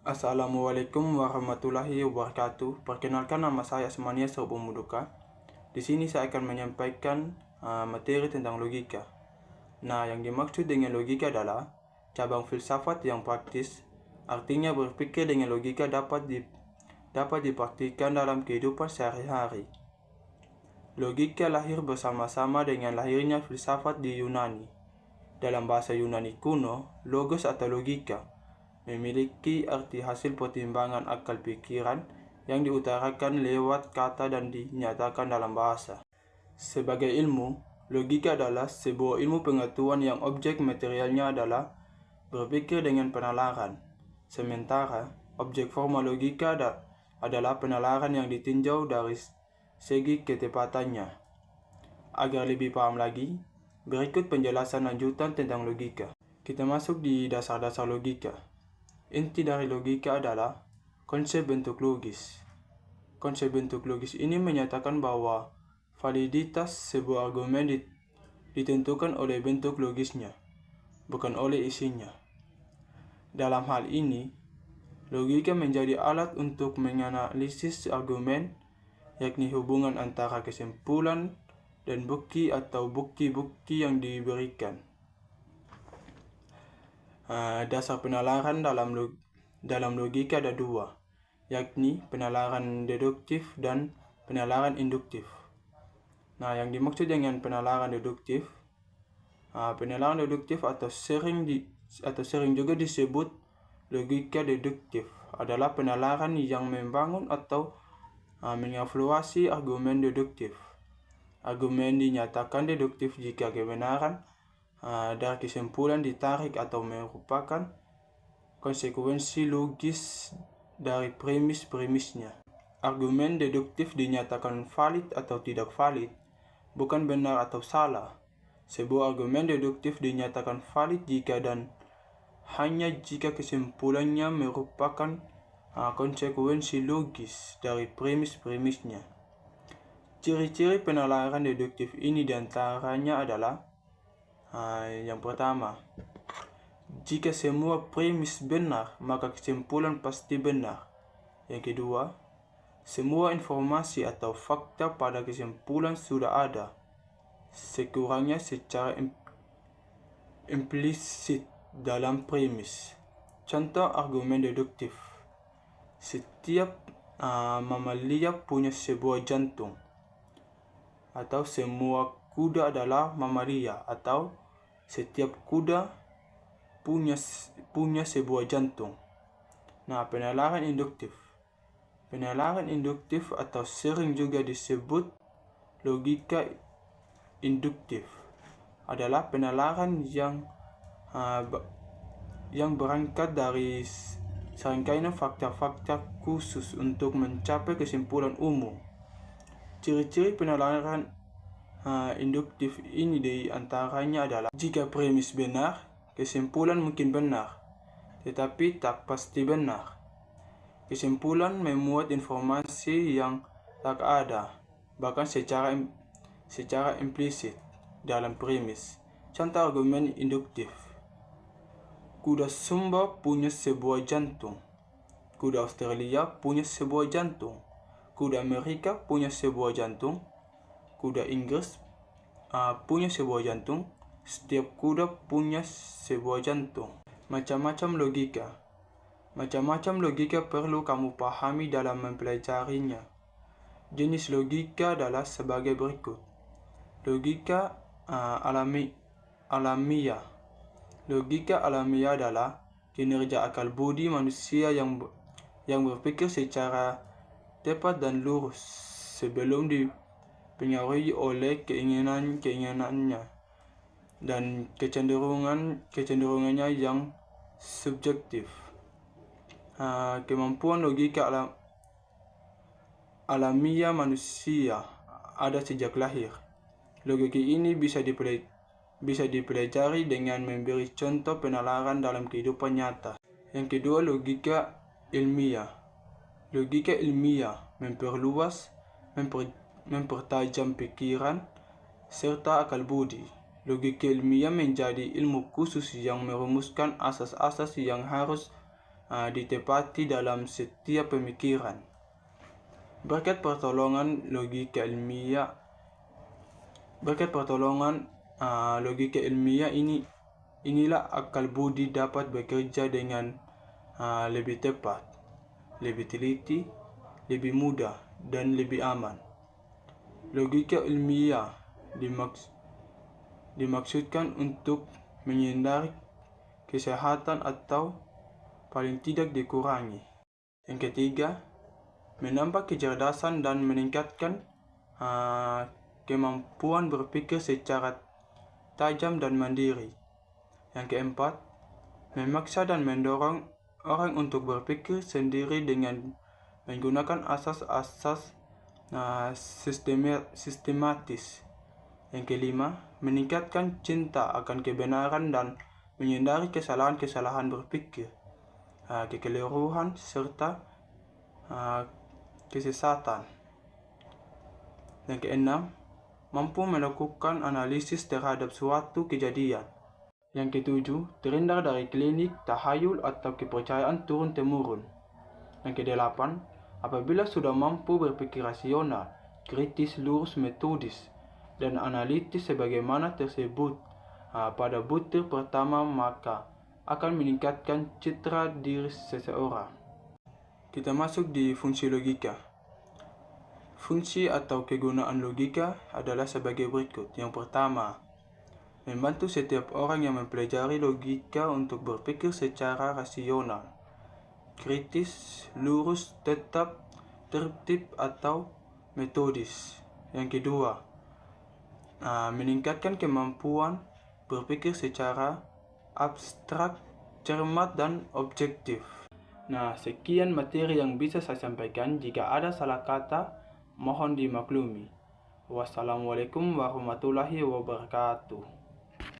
Assalamualaikum warahmatullahi wabarakatuh. Perkenalkan, nama saya Asmania Sobumuduka. Di sini saya akan menyampaikan materi tentang logika. Nah, yang dimaksud dengan logika adalah cabang filsafat yang praktis. Artinya berpikir dengan logika dapat dipraktikkan dalam kehidupan sehari-hari. Logika lahir bersama-sama dengan lahirnya filsafat di Yunani. Dalam bahasa Yunani kuno, logos atau logika memiliki arti hasil pertimbangan akal pikiran yang diutarakan lewat kata dan dinyatakan dalam bahasa. Sebagai ilmu, logika adalah sebuah ilmu pengetahuan yang objek materialnya adalah berpikir dengan penalaran. Sementara, objek formal logika adalah penalaran yang ditinjau dari segi ketepatannya. Agar lebih paham lagi, berikut penjelasan lanjutan tentang logika. Kita masuk di dasar-dasar logika. Inti dari logika adalah konsep bentuk logis. Konsep bentuk logis ini menyatakan bahwa validitas sebuah argumen ditentukan oleh bentuk logisnya, bukan oleh isinya. Dalam hal ini, logika menjadi alat untuk menganalisis argumen, yakni hubungan antara kesimpulan dan bukti atau bukti-bukti yang diberikan. Dasar penalaran dalam logika ada dua, yakni penalaran deduktif dan penalaran induktif. Nah, yang dimaksud dengan penalaran deduktif atau sering juga disebut logika deduktif adalah penalaran yang membangun atau mengevaluasi argumen deduktif. Argumen dinyatakan deduktif jika kebenaran dari kesimpulan ditarik atau merupakan konsekuensi logis dari premis-premisnya. Argumen deduktif dinyatakan valid atau tidak valid, bukan benar atau salah. Sebuah argumen deduktif dinyatakan valid jika dan hanya jika kesimpulannya merupakan konsekuensi logis dari premis-premisnya. Ciri-ciri penalaran deduktif ini diantaranya adalah yang pertama, jika semua premis benar, maka kesimpulan pasti benar. Yang kedua, semua informasi atau fakta pada kesimpulan sudah ada, sekurangnya secara implisit dalam premis. Contoh argumen deduktif: setiap mamalia punya sebuah jantung, atau semua kuda adalah mamalia, atau setiap kuda punya sebuah jantung. Nah, penalaran induktif. Penalaran induktif atau sering juga disebut logika induktif adalah penalaran yang berangkat dari serangkaian fakta-fakta khusus untuk mencapai kesimpulan umum. Ciri-ciri penalaran induktif ini diantaranya adalah jika premis benar, kesimpulan mungkin benar, tetapi tak pasti benar. Kesimpulan memuat informasi yang tak ada, bahkan secara implisit dalam premis. Contoh argumen induktif: kuda Sumba punya sebuah jantung, kuda Australia punya sebuah jantung, kuda Amerika punya sebuah jantung, kuda Inggris punya sebuah jantung, setiap kuda punya sebuah jantung. Macam-macam logika perlu kamu pahami dalam mempelajarinya. Jenis logika adalah sebagai berikut. Logika alamiah. Logika alamiah adalah kinerja akal budi manusia yang berpikir secara tepat dan lurus sebelum dipengaruhi oleh keinginannya dan kecenderungannya yang subjektif. Kemampuan logika alamiah manusia ada sejak lahir. Logika ini bisa dipelajari dengan memberi contoh penalaran dalam kehidupan nyata. Yang kedua, logika ilmiah. Logika ilmiah memperluas, mempertajam pikiran, serta akal budi. Logika ilmiah menjadi ilmu khusus yang merumuskan asas-asas yang harus ditepati dalam setiap pemikiran. Berkat pertolongan logika ilmiah inilah akal budi dapat bekerja dengan lebih tepat, lebih teliti, lebih mudah, dan lebih aman. Logika ilmiah dimaksudkan untuk menghindari kesehatan atau paling tidak dikurangi. Yang ketiga, menambah kecerdasan dan meningkatkan kemampuan berpikir secara tajam dan mandiri. Yang keempat, memaksa dan mendorong orang untuk berpikir sendiri dengan menggunakan asas-asas sistematis. Yang kelima, meningkatkan cinta akan kebenaran dan menghindari kesalahan-kesalahan berpikir, kekeliruan, serta kesesatan. Yang keenam, mampu melakukan analisis terhadap suatu kejadian. Yang ketujuh, terhindar dari klinik, tahayul, atau kepercayaan turun-temurun. Yang kedelapan, apabila sudah mampu berpikir rasional, kritis, lurus, metodis, dan analitis sebagaimana tersebut pada butir pertama, maka akan meningkatkan citra diri seseorang. Kita masuk di fungsi logika. Fungsi atau kegunaan logika adalah sebagai berikut. Yang pertama, membantu setiap orang yang mempelajari logika untuk berpikir secara rasional, kritis, lurus, tetap, tertib, atau metodis. Yang kedua, meningkatkan kemampuan berpikir secara abstrak, cermat, dan objektif. Nah, sekian materi yang bisa saya sampaikan. Jika ada salah kata, mohon dimaklumi. Wassalamualaikum warahmatullahi wabarakatuh.